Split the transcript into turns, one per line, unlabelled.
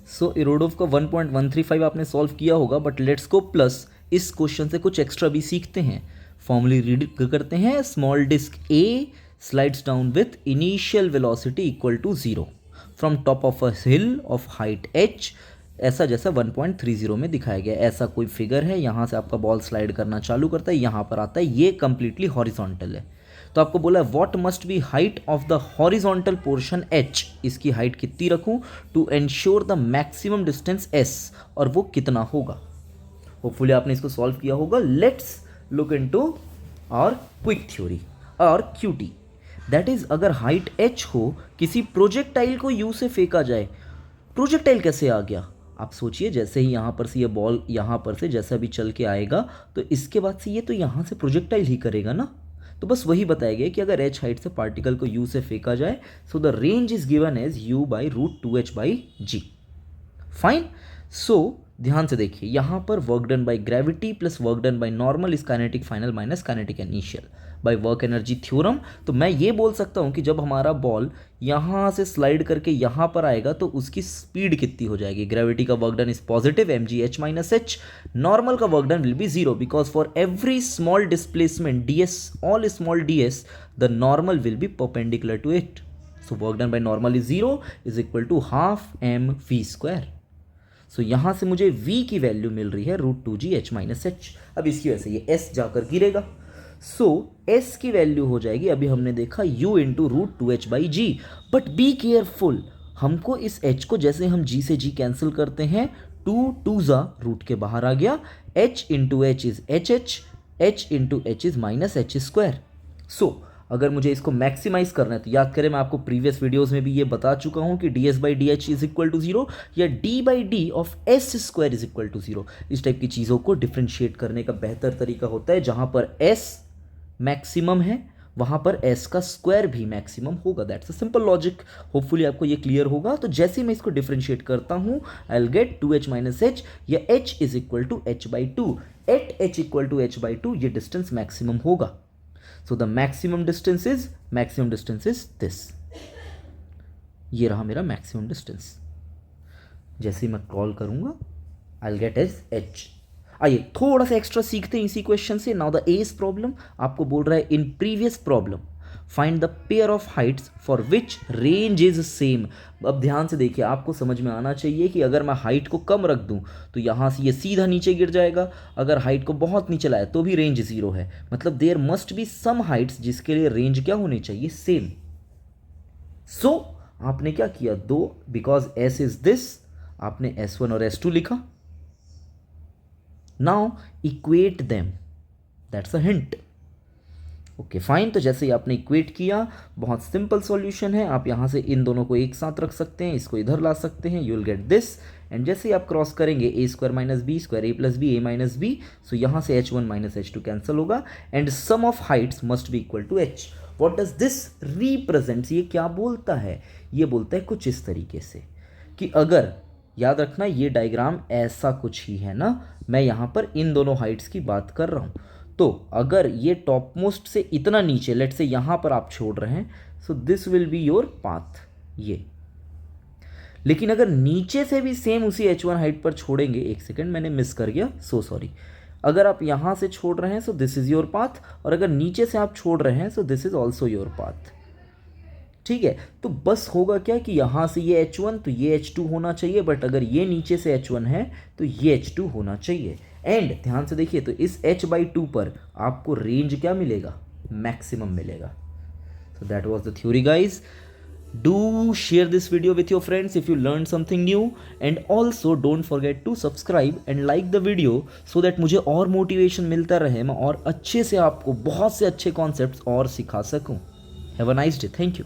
सो Irodov का 1.135 आपने solve किया होगा, बट लेट्स गो प्लस इस क्वेश्चन से कुछ एक्स्ट्रा भी सीखते हैं। फॉर्मूली रीड करते हैं। Small disc A slides down with initial velocity equal to 0 from top of a hill of height h, ऐसा जैसा 1.30 में दिखाया गया। ऐसा कोई फिगर है, यहाँ से आपका बॉल स्लाइड करना चालू करता है, यहाँ पर आता है, ये कंप्लीटली हॉरिजॉन्टल है। तो आपको बोला what must be height of the horizontal portion h, इसकी हाइट कितनी रखूं to ensure the maximum distance s, और वो कितना होगा। होपफुली आपने इसको सॉल्व किया होगा। Let's look into our quick theory और QT। दैट इज अगर हाइट h हो, किसी प्रोजेक्टाइल को u से फेंका जाए, प्रोजेक्टाइल कैसे आ गया। आप सोचिए, जैसे ही यहाँ पर से ये बॉल यहाँ पर से जैसा भी चल के आएगा, तो इसके बाद से ये तो यहाँ से प्रोजेक्टाइल ही करेगा ना। तो बस वही बताया गया कि अगर h हाइट से पार्टिकल को u से फेंका जाए, so the range is given as u/√2h/g। Fine. So ध्यान से देखिए, यहाँ पर work done by gravity plus work done by normal is kinetic final minus kinetic initial by work energy theorem. तो मैं ये बोल सकता हूँ कि जब हमारा बॉल यहाँ से स्लाइड करके यहाँ पर आएगा तो उसकी स्पीड कितनी हो जाएगी। ग्रेविटी का work done is positive mgh-h, normal का work done will be 0 because for every small displacement ds, all small ds, the normal will be perpendicular to it. So work done by normal is 0 is equal to half mv²। सो यहाँ से मुझे v की value मिल रही है √2gh-h। अब इसकी वजह से ये s जाकर गिरेगा। सो s की वैल्यू हो जाएगी, अभी हमने देखा u into √2h/g। But be careful, हमको इस h को जैसे हम g से g कैंसिल करते हैं, 2 रूट के बाहर आ गया, h into h is h into h is -h²। सो अगर मुझे इसको मैक्सिमाइज करना है तो याद करें, मैं आपको प्रीवियस वीडियोस में भी ये बता चुका हूं कि ds/dh इज इक्वल टू 0 या d/d of s² is equal to 0। इस टाइप की चीज़ों को डिफ्रेंशिएट करने का बेहतर तरीका होता है, जहां पर s मैक्सिमम है वहां पर s का स्क्वायर भी मैक्सिमम होगा। That's a simple logic. Hopefully आपको ये क्लियर होगा। तो जैसे मैं इसको डिफ्रेंशिएट करता हूं, आई विल गेट 2h-h या h is equal to h/2। At h equal to h/2 ये डिस्टेंस मैक्सिमम होगा। So the maximum distance is this। ये रहा मेरा maximum distance। जैसे ही मैं कॉल करूंगा I'll get as h। आइए थोड़ा सा एक्स्ट्रा सीखते हैं इसी क्वेश्चन से। नाउ द एज प्रॉब्लम आपको बोल रहा है, in previous problem find the pair of Heights for which range is same. अब ध्यान से देखिए, आपको समझ में आना चाहिए कि अगर मैं हाइट को कम रख दूं तो यहाँ से ये सीधा नीचे गिर जाएगा, अगर हाइट को बहुत नीचे लाए तो भी रेंज 0 है। मतलब there must be some heights जिसके लिए रेंज क्या होनी चाहिए, सेम। सो आपने क्या किया, दो, बिकॉज s इज दिस, आपने s1 और s2 लिखा। Now equate them, that's a hint. Okay fine. तो जैसे ही आपने इक्वेट किया, बहुत सिंपल सॉल्यूशन है। आप यहाँ से इन दोनों को एक साथ रख सकते हैं, इसको इधर ला सकते हैं, you will get this. And जैसे ही आप क्रॉस करेंगे a² - b² a + b a - b, सो यहाँ से h1 - h2 कैंसिल होगा and some of heights must be equal to h। What does this represents, ये क्या बोलता है, ये बोलता है कुछ इस तरीके से कि अगर, याद रखना ये डायग्राम ऐसा कुछ ही है ना, मैं यहाँ पर इन दोनों हाइट्स की बात कर रहा हूँ। तो अगर ये टॉप मोस्ट से इतना नीचे, लेट से यहाँ पर आप छोड़ रहे हैं, so this will be your path ये। लेकिन अगर नीचे से भी सेम उसी h1 हाइट पर छोड़ेंगे, एक सेकेंड मैंने मिस कर गया, सो सॉरी। अगर आप यहाँ से छोड़ रहे हैं so this is your path, और अगर नीचे से आप छोड़ रहे हैं so this is also your path. ठीक है, तो बस होगा क्या कि यहाँ से ये h1 तो ये h2 होना चाहिए, बट अगर ये नीचे से h1 है तो ये h2 होना चाहिए। एंड ध्यान से देखिए, तो इस h/2 पर आपको रेंज क्या मिलेगा, मैक्सिमम मिलेगा। So that was the theory guys. Do share this video with your friends if you learn something new, and also don't forget to subscribe and like the video so that मुझे और motivation मिलता रहे, मैं और अच्छे से आपको बहुत से अच्छे कॉन्सेप्ट्स और सिखा सकूँ। Have a nice day, thank you.